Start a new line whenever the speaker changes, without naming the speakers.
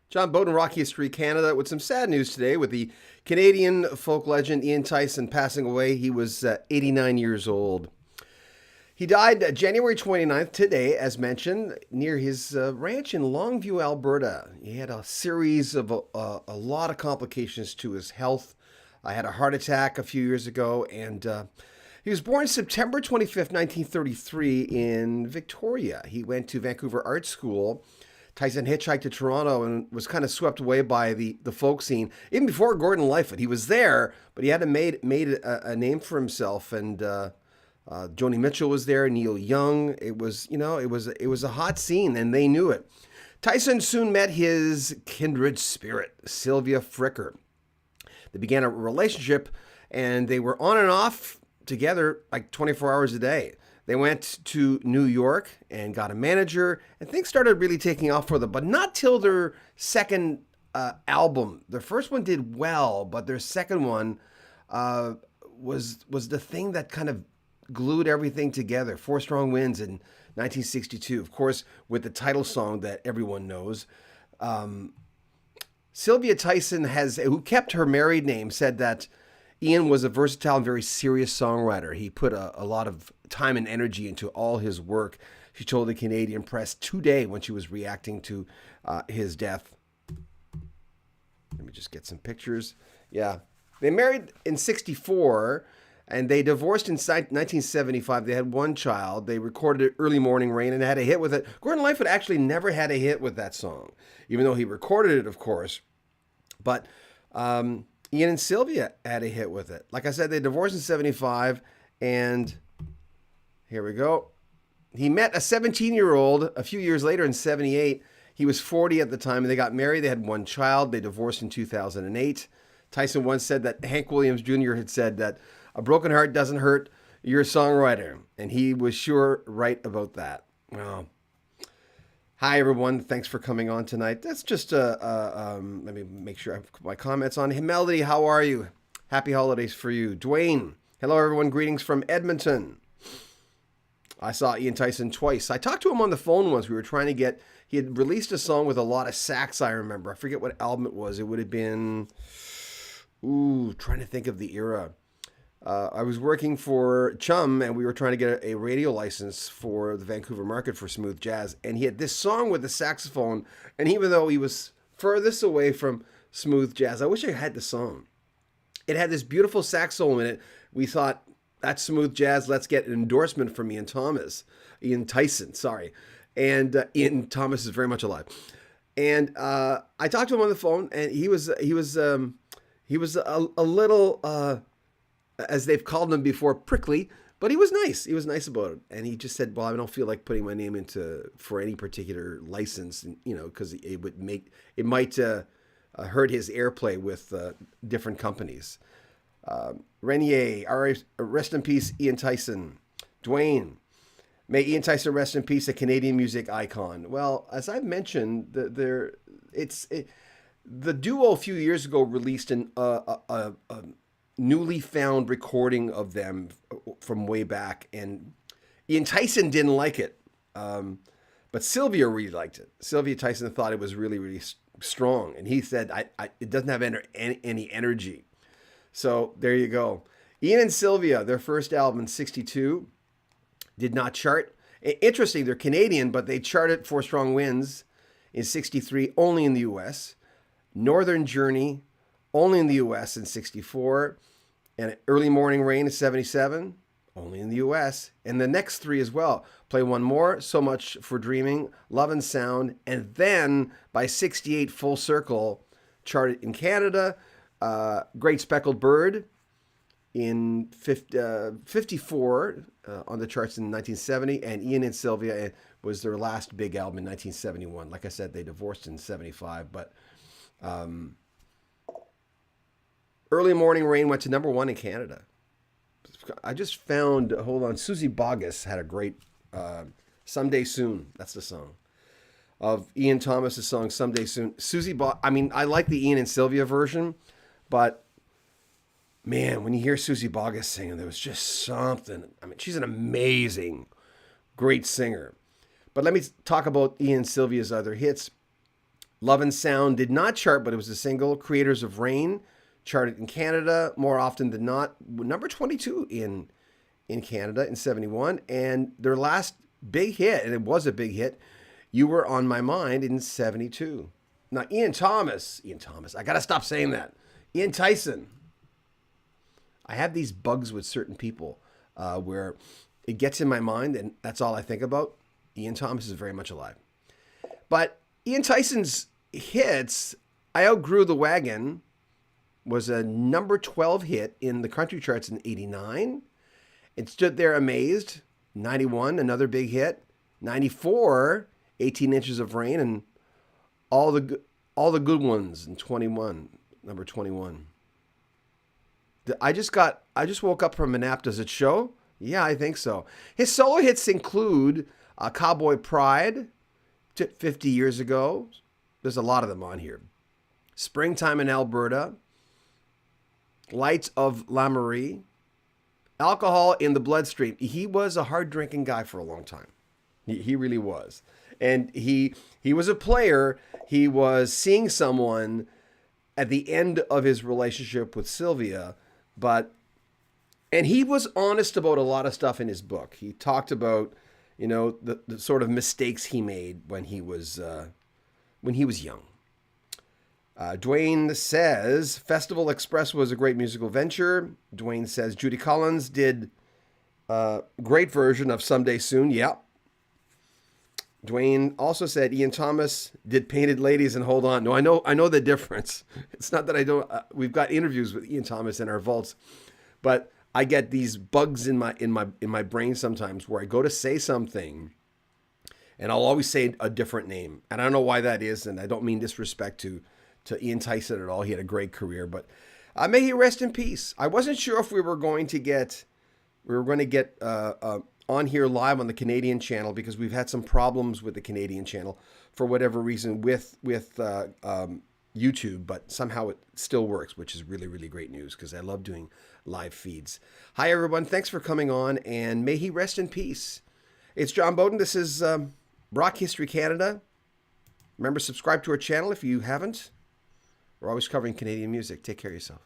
John Beaudin, Rock History Canada, with some sad news today with the Canadian folk legend Ian Tyson passing away. He was 89 years old. He died January 29th, today, as mentioned, near his ranch in Longview, Alberta. He had a series of a lot of complications to his health. I had a heart attack a few years ago, and he was born September 25th, 1933, in Victoria. He went to Vancouver Art School. Tyson hitchhiked to Toronto and was kind of swept away by the folk scene. Even before Gordon Lightfoot, he was there, but he had made a name for himself. And Joni Mitchell was there, Neil Young. It was a hot scene, and they knew it. Tyson soon met his kindred spirit, Sylvia Fricker. They began a relationship, and they were on and off together like 24 hours a day. They went to New York and got a manager, and things started really taking off for them, but not till their second album. Their first one did well, but their second one was the thing that kind of glued everything together. Four Strong Winds in 1962, of course, with the title song that everyone knows. Sylvia Tyson, who kept her married name, said that Ian was a versatile and very serious songwriter. He put a lot of time and energy into all his work. She told the Canadian press today when she was reacting to his death. Let me just get some pictures. Yeah. They married in 64, and they divorced in 1975. They had one child. They recorded Early Morning Rain and had a hit with it. Gordon Lightfoot actually never had a hit with that song, even though he recorded it, of course. But Ian and Sylvia had a hit with it. Like I said, they divorced in 75, and here we go. He met a 17-year-old a few years later in 78. He was 40 at the time, and they got married. They had one child. They divorced in 2008. Tyson once said that Hank Williams Jr. had said that a broken heart doesn't hurt, you're a songwriter. And he was sure right about that. Well, hi, everyone. Thanks for coming on tonight. That's just, let me make sure I have my comments on. Hey, Melody, how are you? Happy holidays for you. Dwayne, hello, everyone. Greetings from Edmonton. I saw Ian Tyson twice. I talked to him on the phone once. He had released a song with a lot of sax, I remember. I forget what album it was. It would have been, trying to think of the era. I was working for Chum, and we were trying to get a radio license for the Vancouver market for smooth jazz. And he had this song with the saxophone. And even though he was furthest away from smooth jazz, I wish I had the song. It had this beautiful sax solo in it. We thought, that's smooth jazz. Let's get an endorsement from Ian Tyson, sorry. And Ian Thomas is very much alive. And I talked to him on the phone, and he was a little, as they've called him before, prickly, but he was nice. He was nice about it. And he just said, well, I don't feel like putting my name into for any particular license, because it might hurt his airplay with different companies. Renier, rest in peace, Ian Tyson. Dwayne, may Ian Tyson rest in peace, a Canadian music icon. Well, as I've mentioned, the duo a few years ago released a newly found recording of them from way back, and Ian Tyson didn't like it, but Sylvia really liked it. Sylvia Tyson thought it was really, really strong, and he said, it doesn't have any energy. So there you go. Ian and Sylvia, their first album in 62, did not chart. Interesting, they're Canadian, but they charted Four Strong Winds in 63, only in the U.S. Northern Journey, only in the U.S. in 64. And Early Morning Rain in 77, only in the U.S. And the next three as well. Play One More, So Much for Dreaming, Love and Sound. And then by 68, Full Circle charted in Canada. Great Speckled Bird in 54 on the charts in 1970, and Ian and Sylvia was their last big album in 1971. Like I said, they divorced in 75, but Early Morning Rain went to number one in Canada. I just found, hold on, Susie Boggess had a great Someday Soon, that's the song, of Ian Thomas's song Someday Soon. I like the Ian and Sylvia version, but man, when you hear Susie Boggess singing, there was just something. I mean, she's an amazing, great singer. But let me talk about Ian and Sylvia's other hits. Love and Sound did not chart, but it was a single. Creators of Rain charted in Canada more often than not. Number 22 in Canada in 71. And their last big hit, and it was a big hit, You Were On My Mind in 72. Now, Ian Thomas, I got to stop saying that. Ian Tyson. I have these bugs with certain people where it gets in my mind and that's all I think about. Ian Thomas is very much alive. But Ian Tyson's hits, I Outgrew the Wagon, was a number 12 hit in the country charts in 89. It Stood There Amazed, 91, another big hit. 94, 18 Inches of Rain, and All the Good Ones in 21, number 21. I just woke up from a nap. Does it show? Yeah, I think so. His solo hits include Cowboy Pride, 50 years ago. There's a lot of them on here. Springtime in Alberta, Lights of La Marie, Alcohol in the Bloodstream. He was a hard drinking guy for a long time. He really was. And he was a player. He was seeing someone at the end of his relationship with Sylvia, and he was honest about a lot of stuff in his book. He talked about, the sort of mistakes he made when he was young. Dwayne says Festival Express was a great musical venture. Dwayne says Judy Collins did a great version of Someday Soon. Yeah. Dwayne also said Ian Thomas did Painted Ladies and Hold On. No, I know the difference. It's not that I don't. We've got interviews with Ian Thomas in our vaults, but I get these bugs in my brain sometimes where I go to say something, and I'll always say a different name, and I don't know why that is, and I don't mean disrespect to Ian Tyson at all. He had a great career, but may he rest in peace. I wasn't sure if we were going to get on here live on the Canadian channel because we've had some problems with the Canadian channel for whatever reason with YouTube, but somehow it still works, which is really, really great news because I love doing live feeds. Hi, everyone. Thanks for coming on, and may he rest in peace. It's John Beaudin. This is Rock History Canada. Remember, subscribe to our channel if you haven't. We're always covering Canadian music. Take care of yourself.